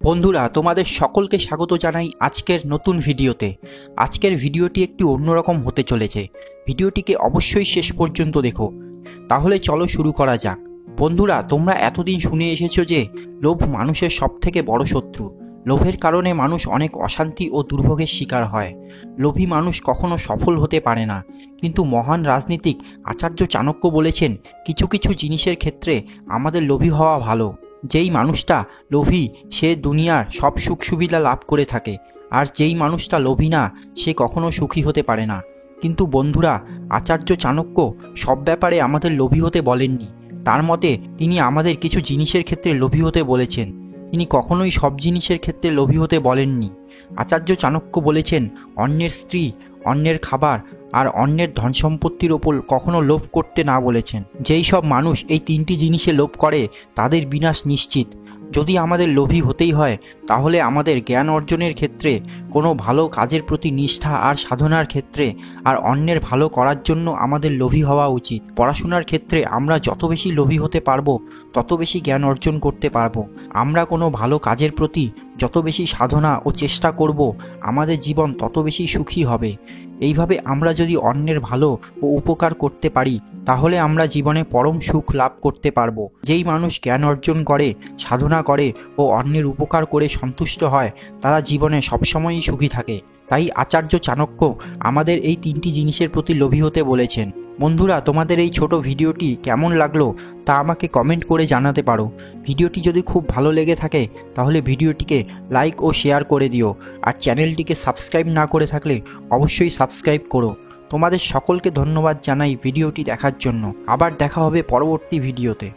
বন্ধুরা, তোমাদের সকলকে স্বাগত জানাই আজকের নতুন ভিডিওতে। আজকের ভিডিওটি একটু অন্যরকম হতে চলেছে। ভিডিওটিকে অবশ্যই শেষ পর্যন্ত দেখো। তাহলে চলো শুরু করা যাক। বন্ধুরা, তোমরা এতদিন শুনে এসেছো যে লোভ মানুষের সবথেকে বড় শত্রু। লোভের কারণে মানুষ অনেক অশান্তি ও দুর্ভোগের শিকার হয়। লোভী মানুষ কখনো সফল হতে পারে না। কিন্তু মহান রাজনীতিক আচার্য চাণক্য বলেছেন, কিছু কিছু জিনিসের ক্ষেত্রে আমাদের লোভী হওয়া ভালো। যেই মানুষটা লোভী সে দুনিয়ার সব সুখ সুবিধা লাভ করে থাকে, আর যেই মানুষটা লোভী না সে কখনো সুখী হতে পারে না। কিন্তু বন্ধুরা, আচার্য চাণক্য সব ব্যাপারে আমাদের লোভী হতে বলেননি। তার মতে তিনি আমাদের কিছু জিনিসের ক্ষেত্রে লোভী হতে বলেছেন। তিনি কখনোই সব জিনিসের ক্ষেত্রে লোভী হতে বলেননি। আচার্য চাণক্য বলেছেন, অন্যের স্ত্রী, অন্যের খাবার আর অন্যের ধন সম্পত্তির ওপর কখনো লোভ করতে না বলেছেন। যেই সব মানুষ এই তিনটি জিনিসে লোভ করে তাদের বিনাশ নিশ্চিত। যদি আমাদের লোভী হতেই হয় তাহলে আমাদের জ্ঞান অর্জনের ক্ষেত্রে, কোনো ভালো কাজের প্রতি নিষ্ঠা আর সাধনার ক্ষেত্রে, আর অন্যের ভালো করার জন্য আমাদের লোভী হওয়া উচিত। পড়াশোনার ক্ষেত্রে আমরা যত বেশি লোভী হতে পারবো তত বেশি জ্ঞান অর্জন করতে পারবো। আমরা কোনো ভালো কাজের প্রতি যত বেশি সাধনা ও চেষ্টা করব আমাদের জীবন তত বেশি সুখী হবে। এইভাবে আমরা যদি অন্যের ভালো ও উপকার করতে পারি তাহলে আমরা জীবনে পরম সুখ লাভ করতে পারবো। যেই মানুষ জ্ঞান অর্জন করে, সাধনা করে ও অন্যের উপকার করে সন্তুষ্ট হয় তারা জীবনে সবসময়ই সুখী থাকে। তাই আচার্য চাণক্য আমাদের এই তিনটি জিনিসের প্রতি লোভী হতে বলেছেন। বন্ধুরা, তোমাদের এই ছোট ভিডিওটি কেমন লাগলো তা আমাকে কমেন্ট করে জানাতে পারো। ভিডিওটি যদি খুব ভালো লেগে থাকে তাহলে ভিডিওটিকে লাইক ও শেয়ার করে দিও, আর চ্যানেলটিকে সাবস্ক্রাইব না করে থাকলে অবশ্যই সাবস্ক্রাইব করো। তোমাদের সকলকে ধন্যবাদ জানাই ভিডিওটি দেখার জন্য। আবার দেখা হবে পরবর্তী ভিডিওতে।